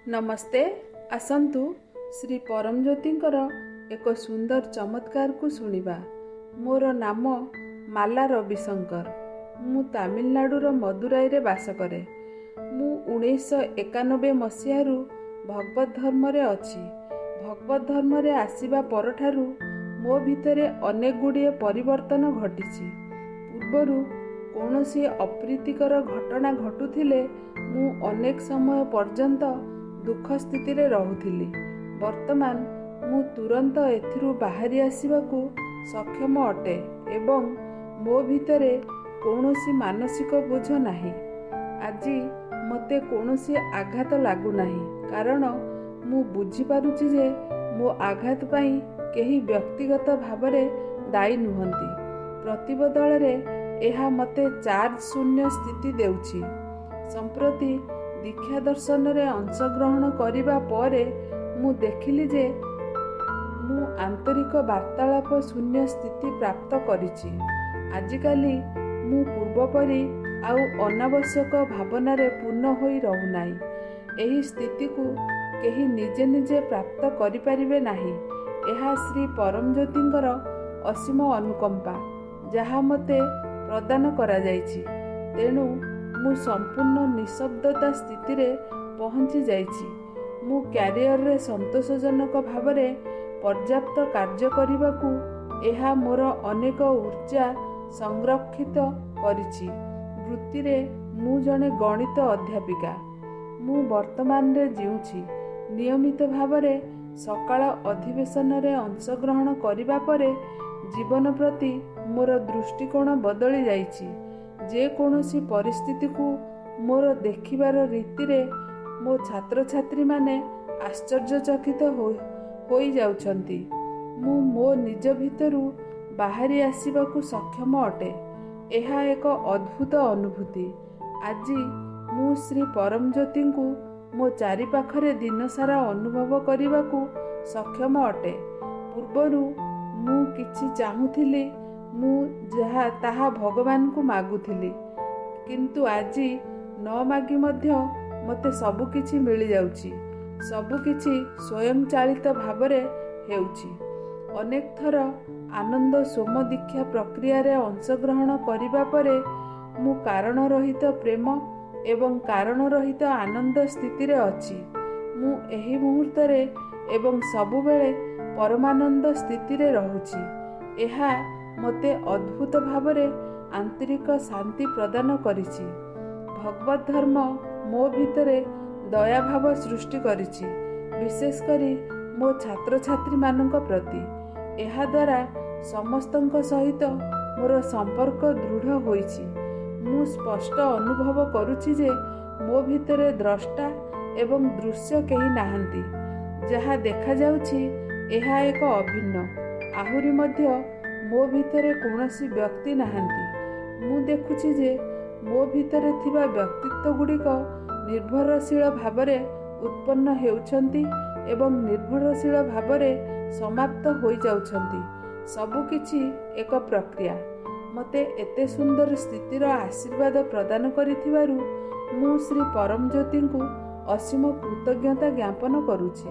नमस्ते। आसंतु श्री परमज्योतिंकर एक सुंदर चमत्कार को सुनिबा। मोर नाम माला रविशंकर। मु तमिलनाडुर मदुराई रे बास करे। मु 1991 मसीहारू भगवत धर्म रे अछि। भगवत धर्म रे आसीबा परठारू मो भितरे अनेक गुड़िए परिवर्तन घटिछि। पूर्वरु कौनसी अप्रीतिकर घटना घटुथिले मु अनेक समय पर्यंत दुख स्थिति रे रहुथिली। वर्तमान मु तुरंत एथिरु बाहरी आसीबाकू सक्षम अटे एवं मो भितरे कौनसी मानसिक बोझ नाही। आज मते कौनसी आघात लागू नाही, कारण मु बुझी पारुछि जे मो आघात पई केही व्यक्तिगत भावरे दायी नुहंती। प्रतिबदल रे एहा मते चार्ज शून्य स्थिति देउछि। संप्रति दीक्षा दर्शन रे अंशग्रहण करिबा परे मु देखिली जे मु आंतरिक वार्तालाप शून्य स्थिति प्राप्त करिछि। आजिकाली मु पूर्व परी आउ अनावश्यक भावना रे पूर्ण होई रहु नाही। एही स्थिति को केही निजे निजे प्राप्त करि परिबे नाही। एहा श्री परमज्योतिंकर असीम अनुकंपा जहा मते प्रदान करा जाइछि। तेणु मु संपूर्ण निशब्दता स्थिति रे पहुंची जाइछि। मु क्यारियर रे संतोषजनक भावरे पर्याप्त कार्य करिबाकू एहा मोर अनेक ऊर्जा संरक्षित करिछि। वृत्ति रे मु जने गणित अध्यापिका। मु वर्तमान रे जीउछि। नियमित भावरे सकाळ अधिवेशन रे अंशग्रहण करिबा परे जीवन प्रति मोर दृष्टिकोण बदली जाइछि। जे कौनसी परिस्थिति को मोर देखिबार रीति रे मो छात्र छात्री माने आश्चर्यचकित होई जाउछंती। मु मो निज भितरु बाहरी आसीबाकू सक्षम अटे। एहा एक अद्भुत अनुभूति। आज मु श्री परमज्योति को मो चारि पाखरे दिन सारा अनुभव करिबाकू सक्षम अटे। पूर्वरु मु किछि चाहुथिली, मु जहा ताहा भगवान को मागुथिली, किंतु आज न मागी मध्य मते सबु किछि मिली जाउछि। सबु किछि स्वयं चालित भावरे हेउछि। अनेक थर आनंद सोम दीक्षा प्रक्रिया रे अंशग्रहण करिबा परे मु कारण रहित प्रेम एवं कारण रहित आनंद स्थिति रे अछि। मु एही मुहूर्त रे एवं सबु बेले परमानंद स्थिति रे रहुछि। एहा मते अद्भुत भावरे आंतरिक शांति प्रदान करिछि। भगवत धर्म मो भितरे दया भाव सृष्टि करिछि, विशेष करी मो छात्र छात्री मानक प्रति। एहा द्वारा समस्तଙ୍କ सहित मोर संपर्क दृढ़ होइछि। मु स्पष्ट अनुभव करुछि जे मो भितरे द्रष्टा एवं दृश्य केही नाहंती। जहा देखा जाउछि एहा एक अभिन्न। आहुरी मध्य मो भितरे कौनसी व्यक्ति नाहंती। मु देखुछि जे मो भितरे थिबा व्यक्तित्व गुड़िक निर्भरशील भावरे उत्पन्न हेउछंती एवं निर्भरशील भावरे समाप्त होई जाउछंती। सबु किछि एक प्रक्रिया। मते एते सुंदर स्थितिर आशीर्वाद प्रदान करिथिबारु मु श्री परमज्योति को असीम कृतज्ञता ज्ञापन करुछि।